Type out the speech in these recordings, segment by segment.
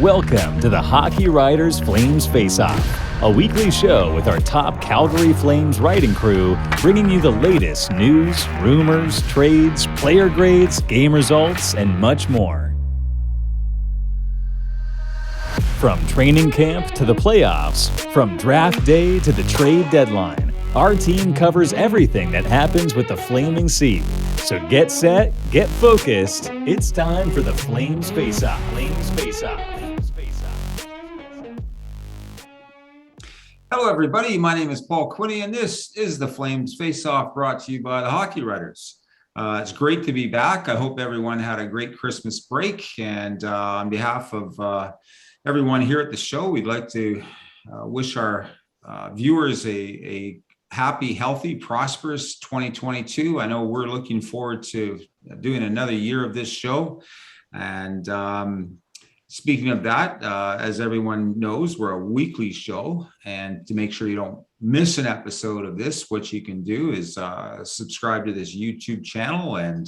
Welcome to the Hockey Writers Flames Faceoff, a weekly show with our top Calgary Flames writing crew, bringing you the latest news, rumors, trades, player grades, game results, and much more. From training camp to the playoffs, from draft day to the trade deadline, our team covers everything that happens with the Flaming Sea. So get set, get focused. It's time for the Flames Faceoff. Flames Faceoff. Hello, everybody. My name is Paul Quinney, and this is the Flames Faceoff, brought to you by the Hockey Writers. It's great to be back. I hope everyone had a great Christmas break. And on behalf of everyone here at the show, we'd like to wish our viewers a happy, healthy, prosperous 2022. I know we're looking forward to doing another year of this show. And speaking of that, as everyone knows, we're a weekly show. And to make sure you don't miss an episode of this, what you can do is subscribe to this YouTube channel and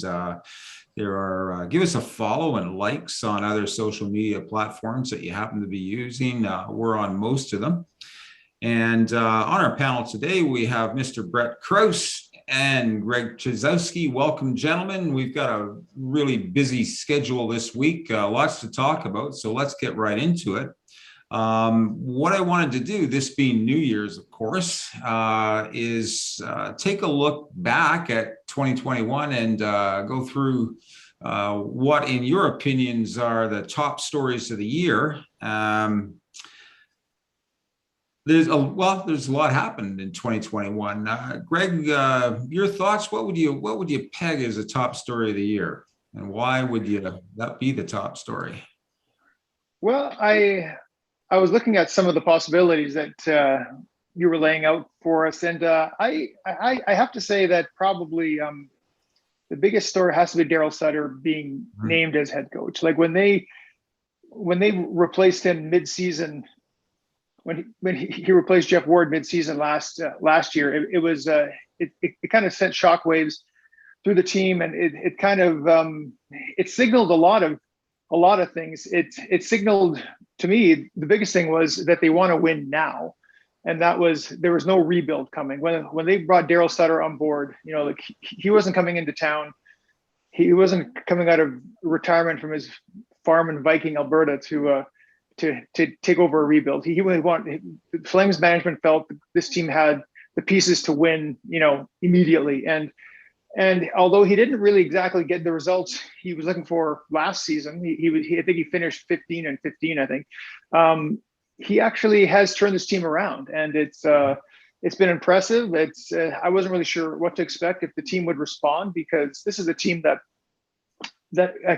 give us a follow and likes on other social media platforms that you happen to be using. We're on most of them. And on our panel today, we have Mr. Brett Krauss and Greg Tysowski. Welcome, gentlemen. We've got a really busy schedule this week, lots to talk about. So let's get right into it. What I wanted to do, this being New Year's, of course, is take a look back at 2021 and go through what, in your opinions, are the top stories of the year. There's a lot happened in 2021. Greg, your thoughts? What would you peg as a top story of the year, and why would that be the top story? Well, I was looking at some of the possibilities that you were laying out for us, and I have to say that probably the biggest story has to be Darryl Sutter being named as head coach. Like when they replaced him mid-season. When he replaced Jeff Ward mid-season last year, it kind of sent shockwaves through the team, and it kind of it signaled a lot of things. It signaled to me, the biggest thing was that they want to win now, and there was no rebuild coming. When they brought Darryl Sutter on board, like he wasn't coming into town, he wasn't coming out of retirement from his farm in Viking, Alberta to take over a rebuild. He really wanted. Flames management felt this team had the pieces to win, immediately. And although he didn't really exactly get the results he was looking for last season, I think he finished 15-15. I think he actually has turned this team around, and it's been impressive. I wasn't really sure what to expect, if the team would respond, because this is a team that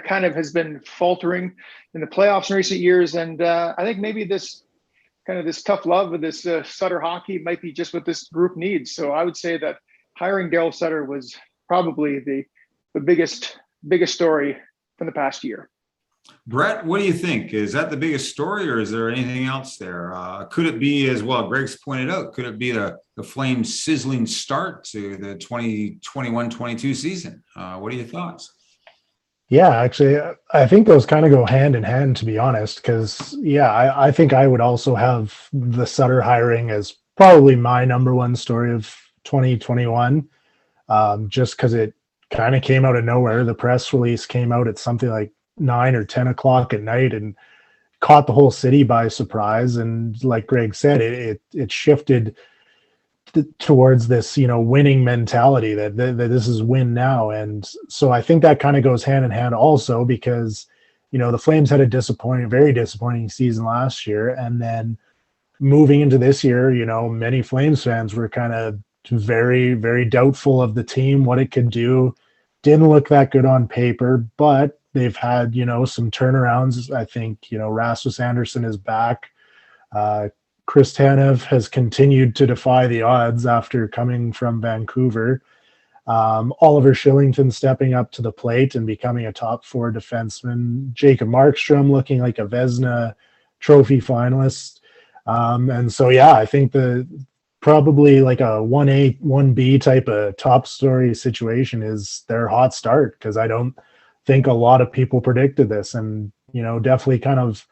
kind of has been faltering in the playoffs in recent years. And I think maybe this tough love of this Sutter hockey might be just what this group needs. So I would say that hiring Darryl Sutter was probably the biggest story from the past year. Brett, what do you think? Is that the biggest story, or is there anything else there? Could it be, as well, Greg's pointed out, could it be the Flames' sizzling start to the 2021-22 season? What are your thoughts? Yeah, actually, I think those kind of go hand in hand, to be honest, because, I think I would also have the Sutter hiring as probably my number one story of 2021, just because it kind of came out of nowhere. The press release came out at something like 9 or 10 o'clock at night and caught the whole city by surprise. And like Greg said, it shifted towards this, winning mentality that this is win now. And so I think that kind of goes hand in hand also, because, the Flames had a very disappointing season last year. And then moving into this year, many Flames fans were kind of very, very doubtful of the team, what it could do. Didn't look that good on paper, but they've had, some turnarounds. I think, Rasmus Andersson is back. Chris Tanev has continued to defy the odds after coming from Vancouver. Oliver Kylington stepping up to the plate and becoming a top 4 defenseman. Jacob Markstrom looking like a Vezina trophy finalist. And so, I think probably like a 1A, 1B type of top story situation is their hot start, because I don't think a lot of people predicted this. And, definitely kind of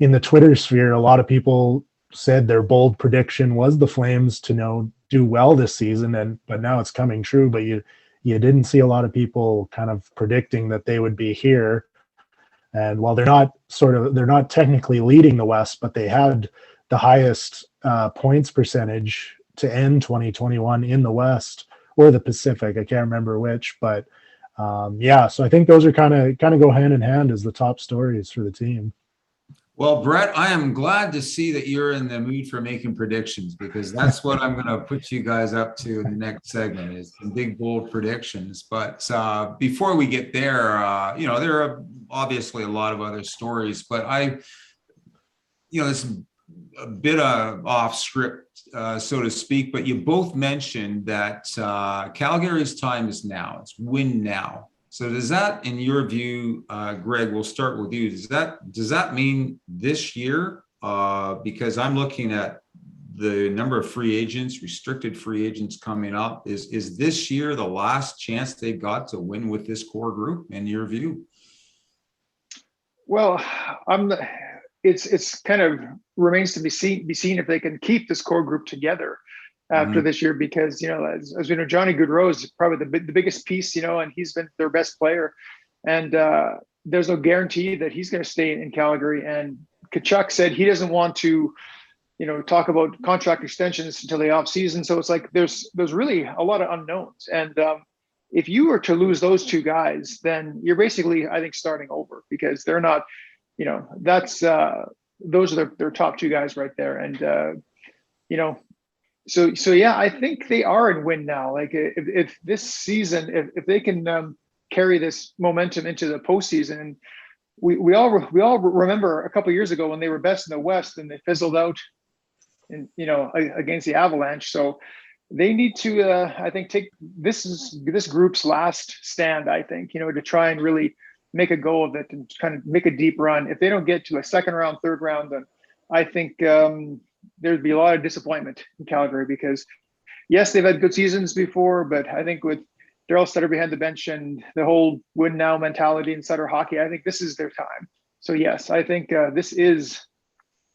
in the Twitter sphere, a lot of people said their bold prediction was the Flames to do well this season, but now it's coming true. But you didn't see a lot of people kind of predicting that they would be here. And while they're not technically leading the West, but they had the highest points percentage to end 2021 in the West or the Pacific. I can't remember which, but so I think those are kind of go hand in hand as the top stories for the team. Well, Brett, I am glad to see that you're in the mood for making predictions, because that's what I'm going to put you guys up to in the next segment, is some big, bold predictions. But before we get there, there are obviously a lot of other stories, but it's a bit of off script, so to speak, but you both mentioned that Calgary's time is now. It's win now. So does that, in your view, Greg, we'll start with you. Does that mean this year? Because I'm looking at the number of free agents, restricted free agents coming up. Is this year the last chance they've got to win with this core group, in your view? Well, it's kind of remains to be seen if they can keep this core group together after this year, because as we know, Johnny Gaudreau is probably the biggest piece, and he's been their best player, and there's no guarantee that he's going to stay in Calgary. And Tkachuk said he doesn't want to talk about contract extensions until the off season, so it's like there's really a lot of unknowns. And if you were to lose those two guys, then you're basically, I think, starting over, because they're not, that's those are their top two guys right there. And So yeah, I think they are in win now. Like if this season, if they can carry this momentum into the postseason, and we all remember a couple of years ago when they were best in the West and they fizzled out, and against the Avalanche. So they need to, I think, take this group's last stand. I think to try and really make a go of it and kind of make a deep run. If they don't get to a second round, third round, then I think there'd be a lot of disappointment in Calgary, because yes, they've had good seasons before, but I think with Darryl Sutter behind the bench and the whole win now mentality in Sutter hockey, I think this is their time. So yes, I think this is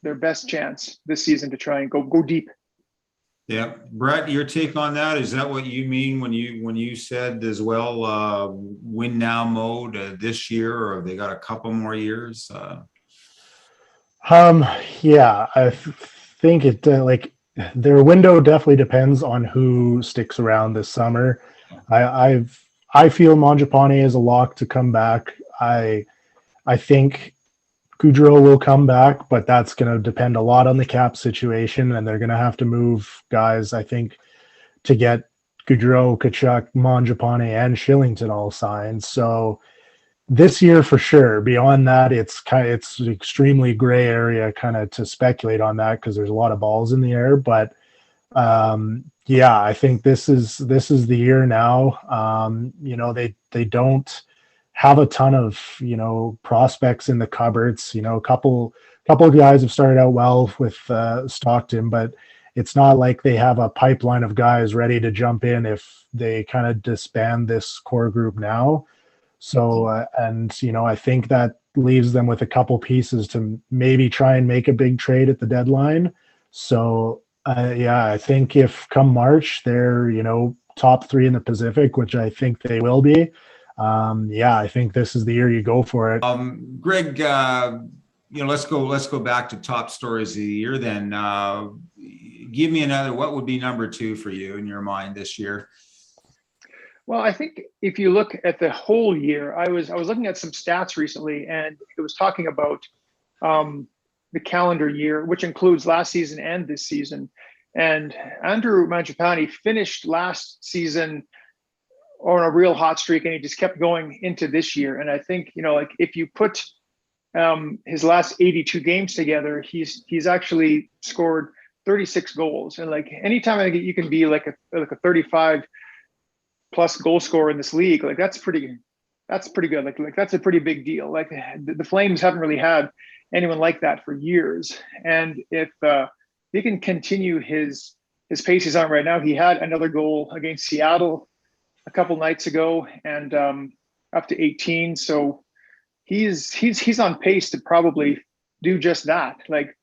their best chance this season to try and go deep. Yeah, Brett, your take on that? Is that what you mean when you said as well, win now mode this year, or have they got a couple more years? Yeah, I think it their window definitely depends on who sticks around this summer. I feel Mangiapane is a lock to come back. I think Gaudreau will come back, but that's going to depend a lot on the cap situation, and they're going to have to move guys, I think, to get Gaudreau, Tkachuk, Mangiapane, and Shillington all signed. So this year for sure. Beyond that, it's an extremely gray area kind of to speculate on that, because there's a lot of balls in the air. But I think this is the year now. They don't have a ton of prospects in the cupboards. A couple of guys have started out well with Stockton, but it's not like they have a pipeline of guys ready to jump in if they kind of disband this core group now. So, I think that leaves them with a couple pieces to maybe try and make a big trade at the deadline. So, I think if come March, they're, top three in the Pacific, which I think they will be. I think this is the year you go for it. Greg, let's go back to top stories of the year then. Give me another, what would be number two for you in your mind this year? Well, I think if you look at the whole year, I was looking at some stats recently, and it was talking about the calendar year, which includes last season and this season. And Andrew Mangiapane finished last season on a real hot streak, and he just kept going into this year. And I think if you put his last 82 games together, he's actually scored 36 goals. And anytime you can be like a 35 plus goal scorer in this league, that's pretty good. Like that's a pretty big deal. Like the Flames haven't really had anyone like that for years. And if he can continue his pace he's on right now, he had another goal against Seattle a couple nights ago, and up to 18. So he's on pace to probably do just that. Like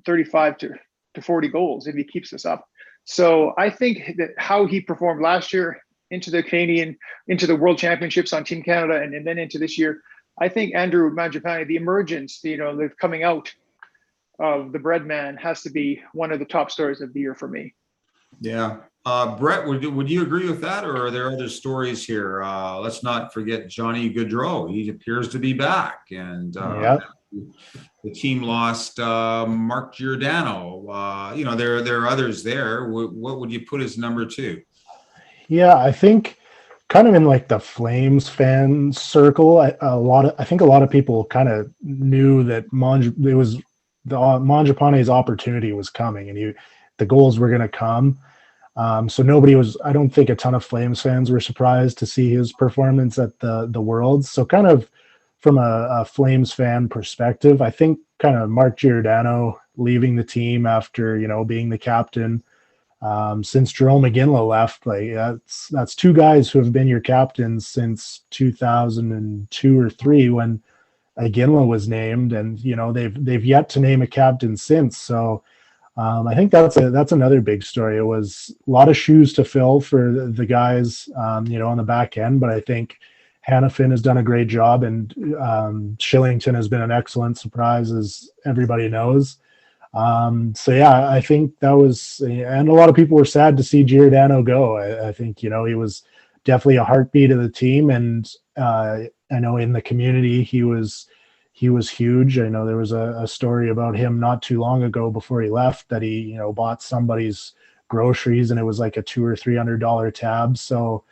35 to 40 goals if he keeps this up. So I think that how he performed last year into the World Championships on Team Canada, and then into this year, I think Andrew Mangiapane, the emergence, the coming out of the bread man, has to be one of the top stories of the year for me. Yeah. Brett, would you agree with that, or are there other stories here? Let's not forget Johnny Gaudreau. He appears to be back, and the team lost Mark Giordano. There are others there. What would you put as number 2? Yeah, I think kind of in like the Flames fan circle, I think a lot of people kind of knew that Mangiapane's opportunity was coming, and the goals were going to come. So I don't think a ton of Flames fans were surprised to see his performance at the Worlds. So kind of from a Flames fan perspective, I think kind of Mark Giordano leaving the team after, being the captain, since Jarome Iginla left, like that's 2 guys who have been your captains since 2002 or 3 when Iginla was named, and they've yet to name a captain since. So I think that's another big story. It was a lot of shoes to fill for the guys, on the back end, but I think Hanifin has done a great job, and Shillington has been an excellent surprise, as everybody knows. So yeah, I think that was, and a lot of people were sad to see Giordano go. I think, he was definitely a heartbeat of the team, and I know in the community he was huge. I know there was a story about him not too long ago before he left that he, bought somebody's groceries, and it was like a $200 or $300 tab. So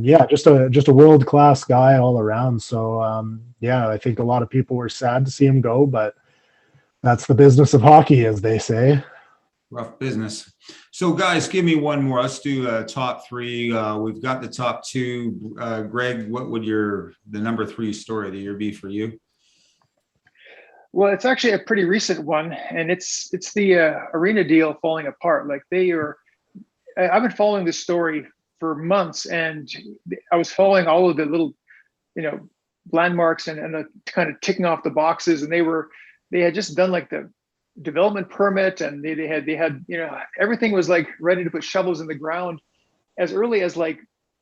just a world-class guy all around. So I think a lot of people were sad to see him go, but that's the business of hockey, as they say. Rough business. So guys, give me one more. Let's do top 3. We've got the top 2. Greg, what would the number 3 story of the year be for you? Well, it's actually a pretty recent one, and it's the arena deal falling apart. Like I've been following this story for months, and I was following all of the little, landmarks and the kind of ticking off the boxes, and they had just done like the development permit, and they had everything was like ready to put shovels in the ground as early as like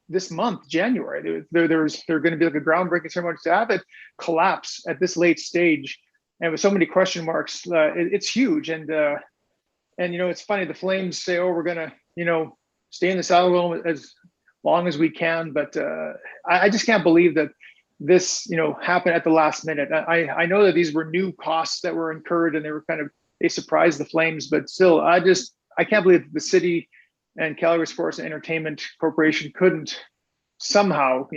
this month, January. They're going to be like a groundbreaking ceremony. To have it collapse at this late stage, and with so many question marks, it's huge. And it's funny, the Flames say, "Oh, we're gonna stay in the saddle as long as we can," but I just can't believe that this happened at the last minute. I know that these were new costs that were incurred, and they surprised the Flames, but still, I can't believe the city and Calgary Sports and Entertainment Corporation couldn't somehow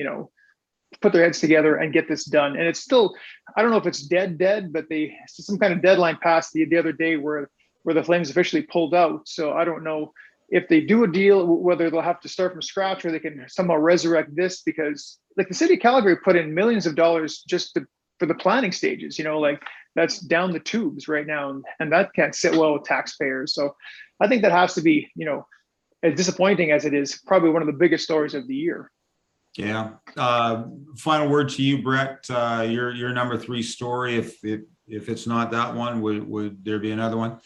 put their heads together and get this done. And it's still, I don't know if it's dead, but some kind of deadline passed the other day where the Flames officially pulled out. So I don't know if they do a deal, whether they'll have to start from scratch or they can somehow resurrect this, because like the city of Calgary put in millions of dollars just for the planning stages, that's down the tubes right now. And that can't sit well with taxpayers. So I think that has to be, as disappointing as it is, probably one of the biggest stories of the year. Yeah. Final word to you, Brett. Your number 3 story. If it's not that one, would there be another one?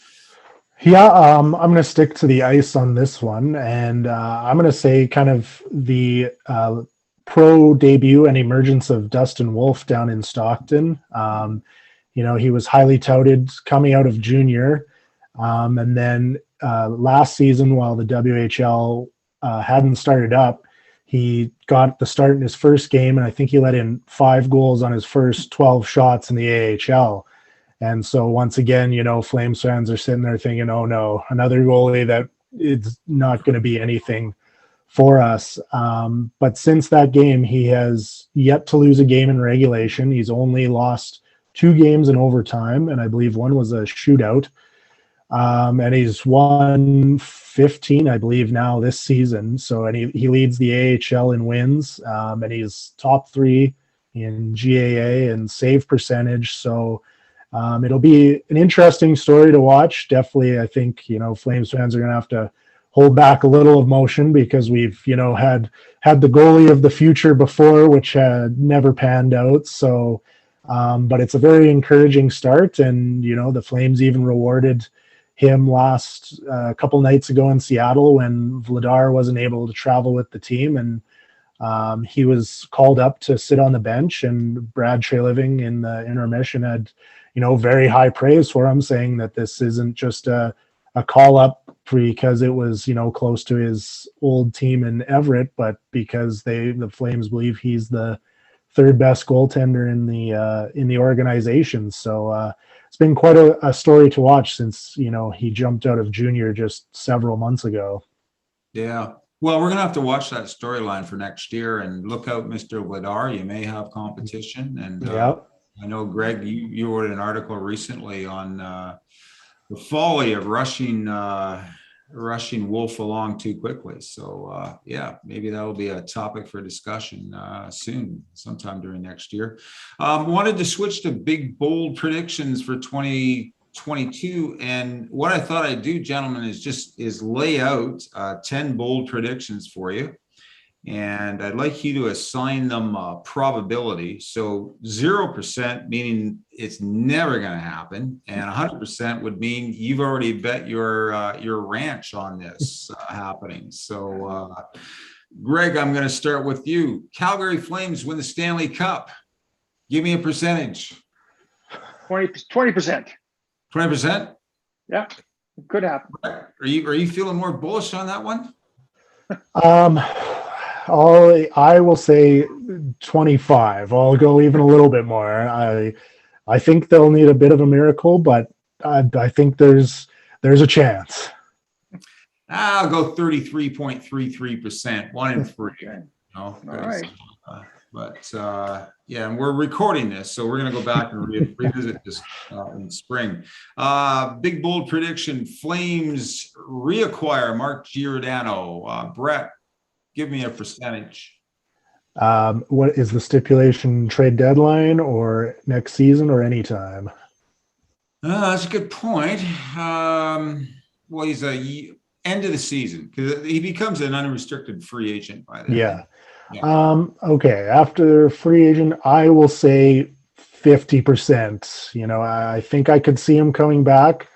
Yeah, I'm going to stick to the ice on this one, and I'm going to say kind of the pro debut and emergence of Dustin Wolf down in Stockton. He was highly touted coming out of junior, and then last season, while the WHL hadn't started up, he got the start in his first game, and I think he let in 5 goals on his first 12 shots in the AHL. And so once again, Flames fans are sitting there thinking, oh no, another goalie that it's not going to be anything for us. But since that game, he has yet to lose a game in regulation. He's only lost 2 games in overtime, and I believe one was a shootout. And he's won 15, I believe, now this season. So, and he leads the AHL in wins, and he's top 3 in GAA and save percentage. So it'll be an interesting story to watch. Definitely, I think, Flames fans are going to have to hold back a little emotion because we've, had the goalie of the future before, which had never panned out. So But it's a very encouraging start, and the Flames even rewarded him last couple nights ago in Seattle when Vladar wasn't able to travel with the team, and he was called up to sit on the bench, and Brad Treliving in the intermission had very high praise for him, saying that this isn't just a call up because it was close to his old team in Everett, but because the Flames believe he's the third best goaltender in the organization. So it's been quite a story to watch since he jumped out of junior just several months ago. Yeah. Well, we're gonna have to watch that storyline for next year, and look out, Mr. Vladar. You may have competition, and I know, Greg, you wrote an article recently on the folly of rushing Wolf along too quickly. So maybe that'll be a topic for discussion soon, sometime during next year. Wanted to switch to big, bold predictions for 2022, and what I thought I'd do, gentlemen, is lay out 10 bold predictions for you. And I'd like you to assign them a probability. So 0% meaning it's never going to happen, and 100% would mean you've already bet your ranch on this happening. So, Greg, I'm going to start with you. Calgary Flames win the Stanley Cup. Give me a percentage. 20%. 20%? Yeah, it could happen. Are you feeling more bullish on that one? I will say 25. I'll go even a little bit more. I think they'll need a bit of a miracle, but I think there's a chance. I'll go 33.33%, 1 in 3. All right. And we're recording this, so we're going to go back and revisit this in spring. Big bold prediction: Flames reacquire Mark Giordano. Brett, give me a percentage. What is the stipulation? Trade deadline or next season or anytime? That's a good point. Well, he's end of the season, because he becomes an unrestricted free agent by then. Yeah. Okay. After free agent, I will say 50%. I think I could see him coming back.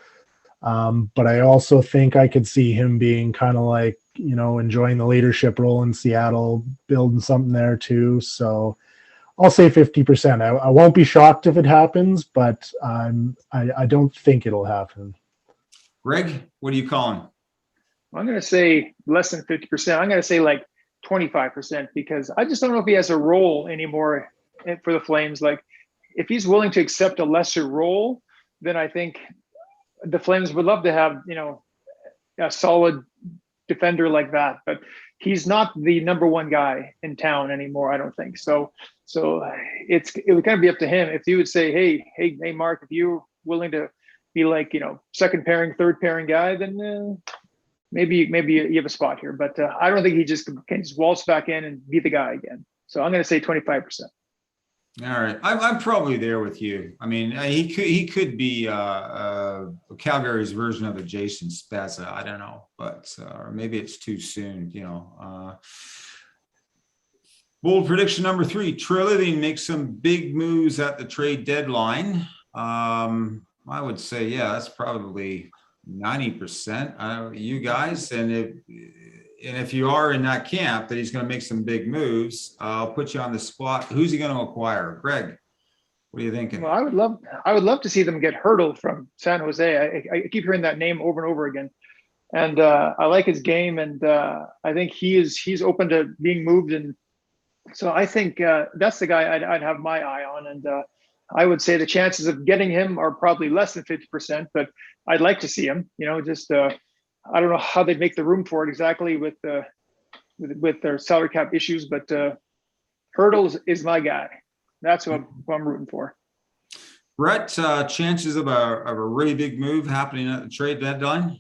But I also think I could see him being kind of like, enjoying the leadership role in Seattle, building something there too. So I'll say 50%. I won't be shocked if it happens, but I don't think it'll happen. Greg, what are you calling? I'm going to say less than 50%. I'm going to say like 25%, because I just don't know if he has a role anymore for the Flames. Like, if he's willing to accept a lesser role, then I think the Flames would love to have, a solid defender like that, but he's not the number one guy in town anymore, I don't think. So it would kind of be up to him. If you would say, hey, Mark, if you're willing to be like, second pairing, third pairing guy, then maybe you have a spot here. But I don't think he can just waltz back in and be the guy again. So I'm going to say 25%. All right, I'm probably there with you. I mean, he could be Calgary's version of a Jason Spezza. I don't know, but or maybe it's too soon. Bold prediction number 3: Treliving makes some big moves at the trade deadline. I would say, that's probably 90%. You guys, and if you are in that camp that he's going to make some big moves, I'll put you on the spot. Who's he going to acquire? Greg, what are you thinking? Well, I would love to see them get Hurdle from San Jose. I keep hearing that name over and over again, and I like his game, and I think he's open to being moved, and so I think that's the guy I'd have my eye on, and I would say the chances of getting him are probably less than 50%, but I'd like to see him. I don't know how they'd make the room for it exactly with their salary cap issues, but Hurdle is my guy. That's who I'm rooting for. Brett, chances of a really big move happening at the trade deadline?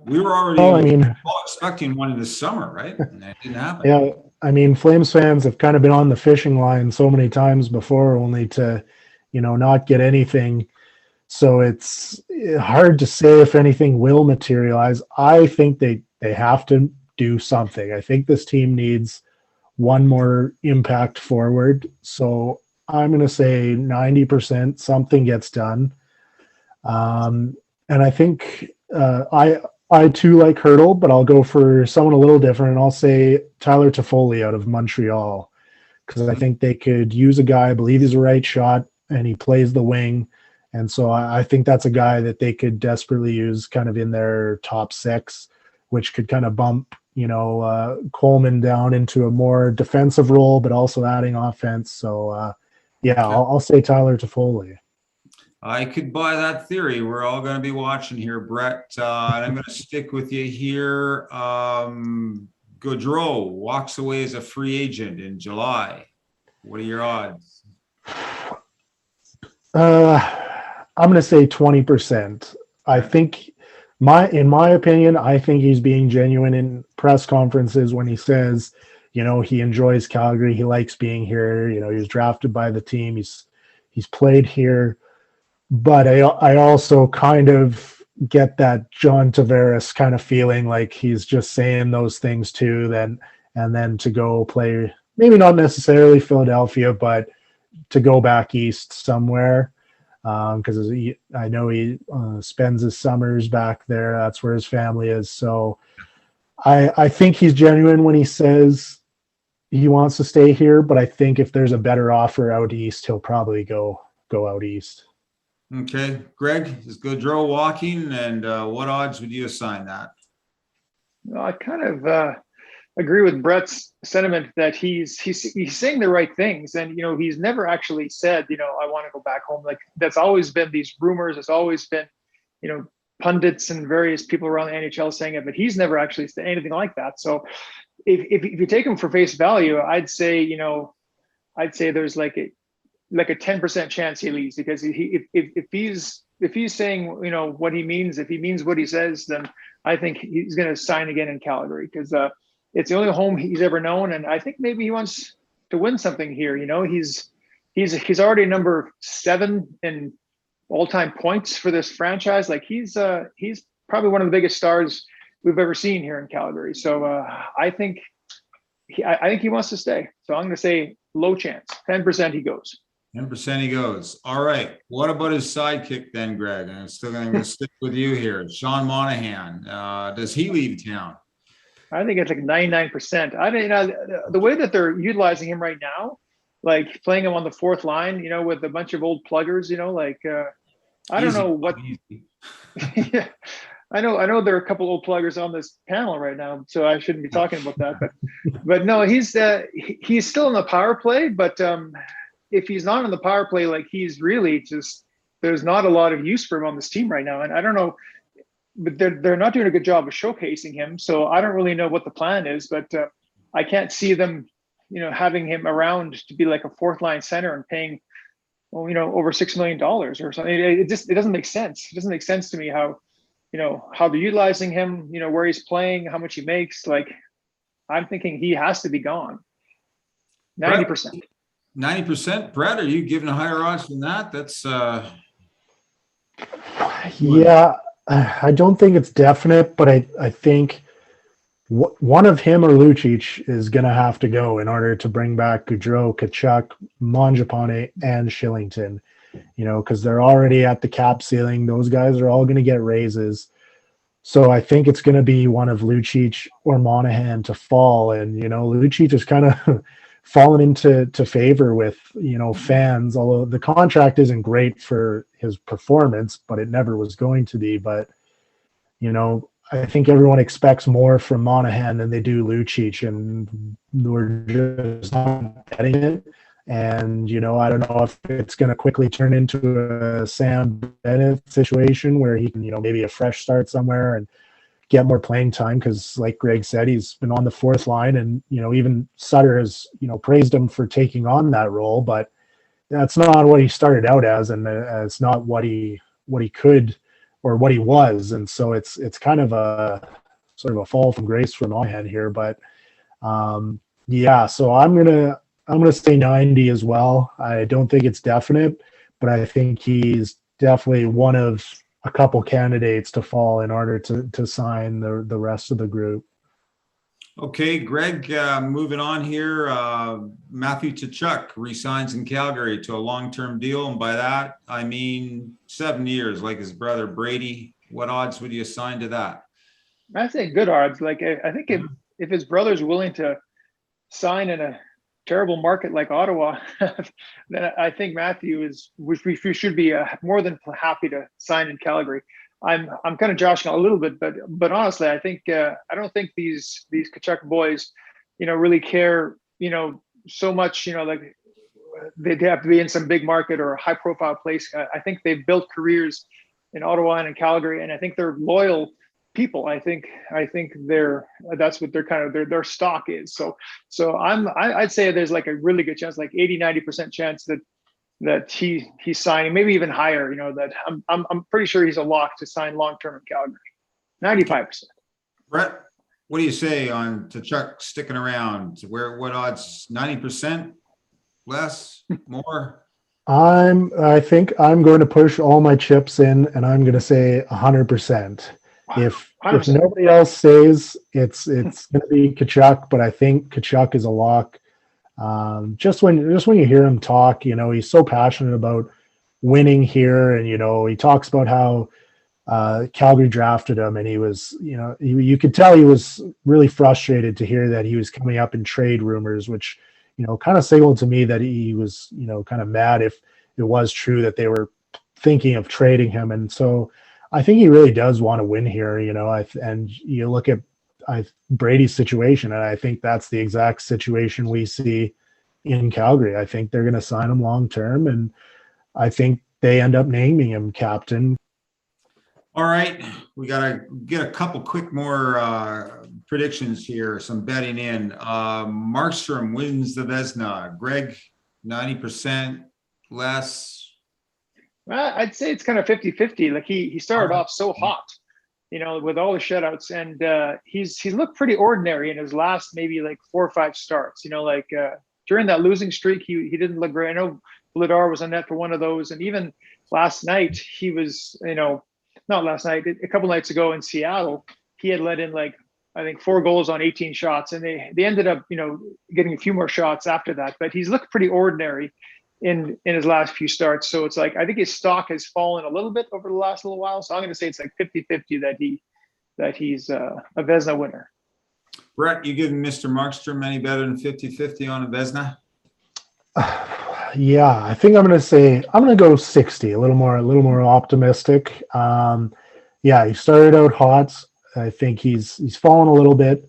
We were already expecting one in the summer, right? And that didn't happen. Yeah, Flames fans have kind of been on the fishing line so many times before, only to, not get anything. So it's hard to say if anything will materialize. I think they have to do something. I think this team needs one more impact forward. So I'm going to say 90% something gets done. And I think I too like Hurdle, but I'll go for someone a little different, and I'll say Tyler Toffoli out of Montreal, because I think they could use a guy. I believe he's a right shot, and he plays the wing, and so I think that's a guy that they could desperately use, kind of in their top six, which could kind of bump Coleman down into a more defensive role, but also adding offense. So yeah, I'll say Tyler Toffoli. I could buy that theory. We're all going to be watching here, Brett. And I'm going to stick with you here. Gaudreau walks away as a free agent in July. What are your odds? I'm going to say 20%. I think, in my opinion, I think he's being genuine in press conferences when he says, he enjoys Calgary. He likes being here. He was drafted by the team. He's played here. But I also kind of get that John Tavares kind of feeling like he's just saying those things too, and then to go play, maybe not necessarily Philadelphia, but to go back east somewhere, because I know he spends his summers back there. That's where his family is. So I think he's genuine when he says he wants to stay here, but I think if there's a better offer out east, he'll probably go out east. Okay, Greg, is Gaudreau walking, and what odds would you assign that? Well, I kind of agree with Brett's sentiment that he's saying the right things, and he's never actually said I want to go back home. Like, that's always been these rumors. It's always been pundits and various people around the NHL saying it, but he's never actually said anything like that. So if you take him for face value, I'd say there's like a 10% chance he leaves, because if he's saying what he means, if he means what he says, then I think he's going to sign again in Calgary, because it's the only home he's ever known, and I think maybe he wants to win something here. He's already number 7 in all-time points for this franchise. Like, he's probably one of the biggest stars we've ever seen here in Calgary. So I think he wants to stay. So I'm going to say low chance, 10% he goes. 10% he goes. All right. What about his sidekick then, Greg? I'm still going to stick with you here. Sean Monahan. Does he leave town? I think it's like 99%. The way that they're utilizing him right now, like playing him on the fourth line, with a bunch of old pluggers, I don't know what. Yeah, I know there are a couple old pluggers on this panel right now, so I shouldn't be talking about that. But no, he's still in the power play, but if he's not in the power play, like, he's really just, there's not a lot of use for him on this team right now. And I don't know, but they're not doing a good job of showcasing him. So I don't really know what the plan is, but I can't see them, having him around to be like a fourth line center and paying, over $6 million or something. It doesn't make sense. It doesn't make sense to me how they're utilizing him, where he's playing, how much he makes. Like, I'm thinking he has to be gone. 90%. 90%. Brett, are you giving a higher odds than that? That's yeah, I don't think it's definite, but I think one of him or Lucic is going to have to go in order to bring back Gaudreau, Tkachuk, Mangiapane, and Shillington, because they're already at the cap ceiling. Those guys are all going to get raises. So I think it's going to be one of Lucic or Monahan to fall. And, Lucic is kind of fallen into favor with fans, although the contract isn't great for his performance, but it never was going to be. But I think everyone expects more from Monahan than they do Lucic, and we're just not getting it. And I don't know if it's going to quickly turn into a Sam Bennett situation where he can maybe a fresh start somewhere and get more playing time, because like Greg said, he's been on the fourth line, and even Sutter has praised him for taking on that role, but that's not what he started out as, and it's not what he could or what he was. And so it's kind of a sort of a fall from grace for Monahan here. But yeah, so I'm gonna say 90 as well. I don't think it's definite, but I think he's definitely one of a couple candidates to fall in order to sign the rest of the group. Okay, Greg, moving on here. Matthew Tkachuk resigns in Calgary to a long-term deal. And by that, I mean 7 years, like his brother Brady. What odds would you assign to that? I say good odds. Like I think if his brother's willing to sign in a terrible market like Ottawa, then I think Matthew is. We should be more than happy to sign in Calgary. I'm kind of joshing a little bit, but honestly, I think I don't think these Tkachuk boys, really care, so much, like they'd have to be in some big market or a high profile place. I think they've built careers in Ottawa and in Calgary, and I think they're loyal people. I think that's what their stock is. So I'd say there's like a really good chance, like 80-90% chance that he's signing, maybe even higher. That I'm pretty sure he's a lock to sign long term in Calgary. 95%. Brett, what do you say on Tkachuk sticking around? What odds? 90%? Less? More? I think I'm going to push all my chips in, and I'm going to say 100%. If nobody else stays, it's going to be Tkachuk, but I think Tkachuk is a lock. Just when you hear him talk, he's so passionate about winning here, and he talks about how Calgary drafted him, and he was, you could tell he was really frustrated to hear that he was coming up in trade rumors, which kind of signaled to me that he was kind of mad if it was true that they were thinking of trading him. And so I think he really does want to win here, and you look at Brady's situation, and I think that's the exact situation we see in Calgary. I think they're going to sign him long term, and I think they end up naming him captain. All right, we got to get a couple quick more predictions here, some betting in. Markstrom wins the Vezina. Greg, 90%, less? Well, I'd say it's kind of 50-50. Like he started off so hot, with all the shutouts, and he's looked pretty ordinary in his last maybe like 4 or 5 starts. During that losing streak, he didn't look great. I know Vladar was on net for one of those, and even last night he was, not last night, a couple nights ago in Seattle, he had let in like I think 4 goals on 18 shots, and they ended up getting a few more shots after that. But he's looked pretty ordinary in his last few starts. So it's like I think his stock has fallen a little bit over the last little while. So I'm going to say it's like 50-50 that he's a Vezina winner. Brett, you giving Mr. Markstrom any better than 50-50 on a Vezina? Yeah, I think I'm going to go 60, a little more optimistic. Yeah, he started out hot. I think he's fallen a little bit,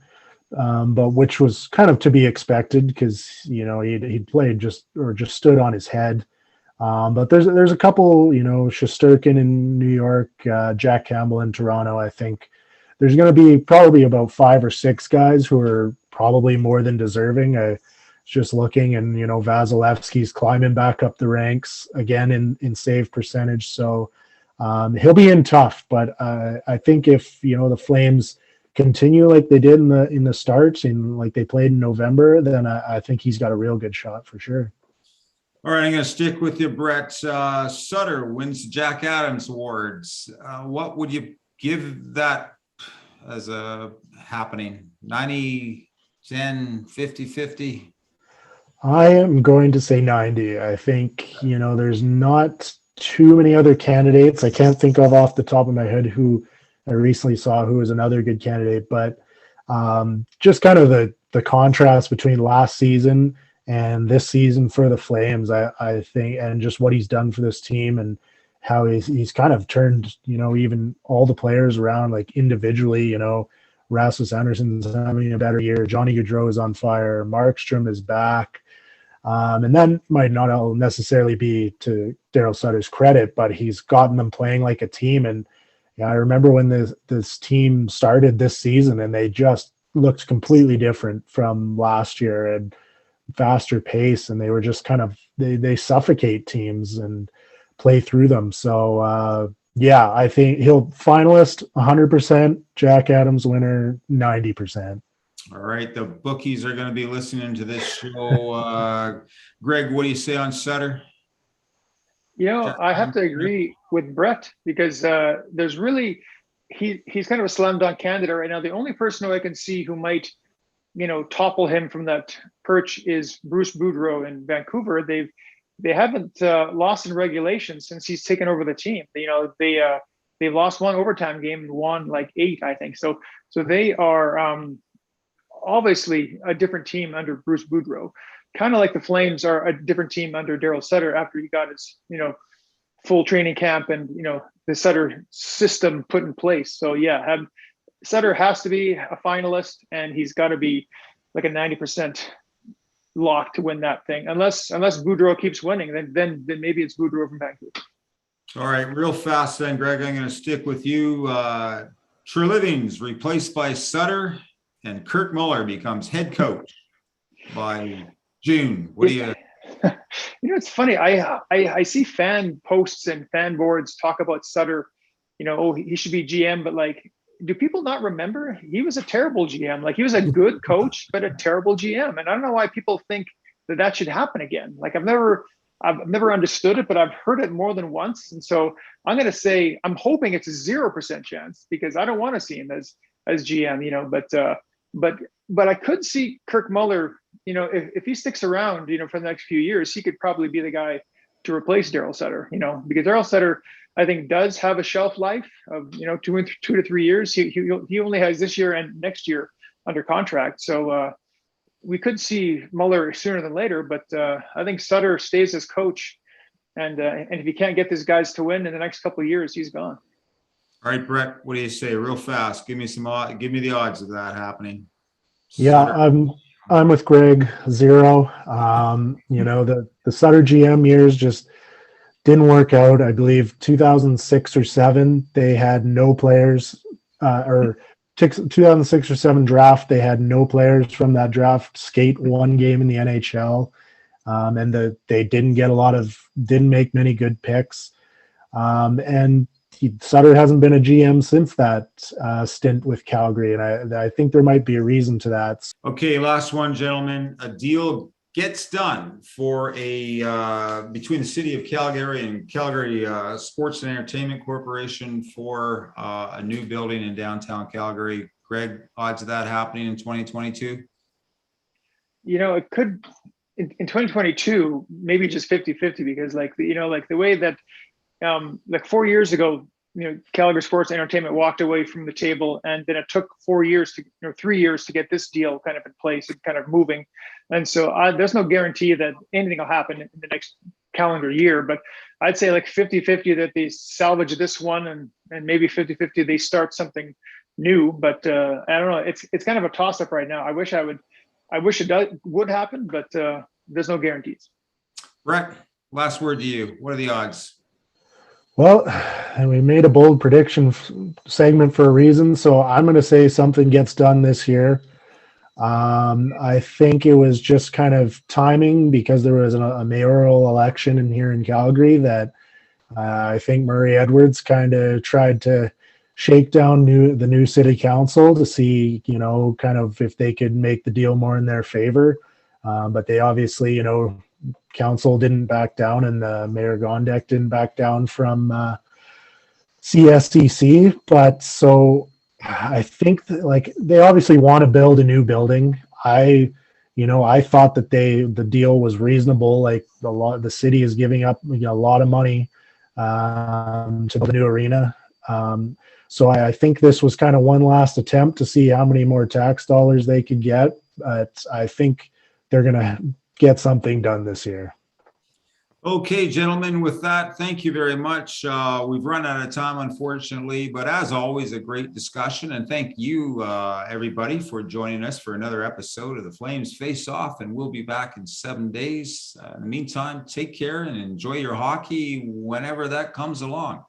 but which was kind of to be expected because he'd played just stood on his head. But there's a couple, Shesterkin in New York, Jack Campbell in Toronto. I think there's going to be probably about 5 or 6 guys who are probably more than deserving. I was just looking, and Vasilevsky's climbing back up the ranks again in save percentage. So he'll be in tough, but I think if the Flames continue like they did in the starts and like they played in November, then I think he's got a real good shot for sure. All right, I'm going to stick with you, Brett. Sutter wins the Jack Adams Awards. What would you give that as a happening? 90, 10, 50-50? I am going to say 90. I think, there's not too many other candidates. I can't think of off the top of my head who I recently saw who was another good candidate, but just kind of the contrast between last season and this season for the Flames, I think, and just what he's done for this team and how he's kind of turned, even all the players around, like individually, Rasmus Anderson's having a better year. Johnny Gaudreau is on fire. Markstrom is back. And that might not all necessarily be to Darryl Sutter's credit, but he's gotten them playing like a team. And I remember when this team started this season and they just looked completely different from last year and faster pace. And they were just kind of, they suffocate teams and play through them. So, yeah, I think he'll finalist 100%, Jack Adams winner 90%. All right, the bookies are going to be listening to this show. Greg, what do you say on Sutter? I have to agree with Brett because there's really he's kind of a slam dunk candidate right now. The only person who I can see who might topple him from that perch is Bruce Boudreau in Vancouver. They haven't lost in regulation since he's taken over the team. They've lost one overtime game and won like 8, I think. So they are obviously a different team under Bruce Boudreau, kind of like the Flames are a different team under Darryl Sutter after he got his full training camp and the Sutter system put in place. So yeah, Sutter has to be a finalist, and he's got to be like a 90% lock to win that thing. Unless Gaudreau keeps winning, then maybe it's Gaudreau from Vancouver. All right, real fast then, Greg, I'm going to stick with you. Treliving's replaced by Sutter, and Kurt Muller becomes head coach by June. What do you? It's funny. I see fan posts and fan boards talk about Sutter. He should be GM, but like, do people not remember he was a terrible GM? Like, he was a good coach, but a terrible GM. And I don't know why people think that should happen again. Like, I've never understood it, but I've heard it more than once. And so I'm going to say, I'm hoping it's a 0% chance, because I don't want to see him as GM, but I could see Kirk Muller, if he sticks around, for the next few years, he could probably be the guy to replace Darryl Sutter, because Darryl Sutter, I think, does have a shelf life of 2 to 3 years. He only has this year and next year under contract, so we could see Muller sooner than later. But I think Sutter stays as coach, and if he can't get these guys to win in the next couple of years, he's gone. All right, Brett, what do you say? Real fast, give me the odds of that happening. Yeah, Sutter. I'm with Greg, 0. The Sutter GM years just didn't work out. I believe 2006 or 7, they had no players, or 2006 or 7 draft, they had no players from that draft skate one game in the NHL. And they didn't make many good picks. And Sutter hasn't been a GM since that stint with Calgary, and I think there might be a reason to that. Okay, last one, gentlemen. A deal gets done for between the city of Calgary and Calgary Sports and Entertainment Corporation for a new building in downtown Calgary. Greg, odds of that happening in 2022? It could in 2022, maybe just 50-50, because the way that like 4 years ago, Calgary Sports Entertainment walked away from the table, and then it took 3 years to get this deal kind of in place and kind of moving. And so there's no guarantee that anything will happen in the next calendar year, but I'd say like 50-50 that they salvage this one, and maybe 50-50 they start something new. But I don't know. It's kind of a toss up right now. I wish it would happen, but there's no guarantees. Brett, last word to you. What are the odds? Well, and we made a bold prediction segment for a reason, so I'm going to say something gets done this year. I think it was just kind of timing, because there was a mayoral election here in Calgary that I think Murray Edwards kind of tried to shake down the new city council to see, kind of if they could make the deal more in their favor. But they obviously, council didn't back down, and Mayor Gondek didn't back down from CSTC. But so I think that, they obviously want to build a new building. I thought that the deal was reasonable. Like the city is giving up a lot of money to build a new arena. So I think this was kind of one last attempt to see how many more tax dollars they could get. But I think they're going to get something done this year. Okay, gentlemen, with that, thank you very much. We've run out of time, unfortunately, but as always, a great discussion. And thank you, everybody, for joining us for another episode of the Flames Face-Off. And we'll be back in 7 days. In the meantime, take care and enjoy your hockey whenever that comes along.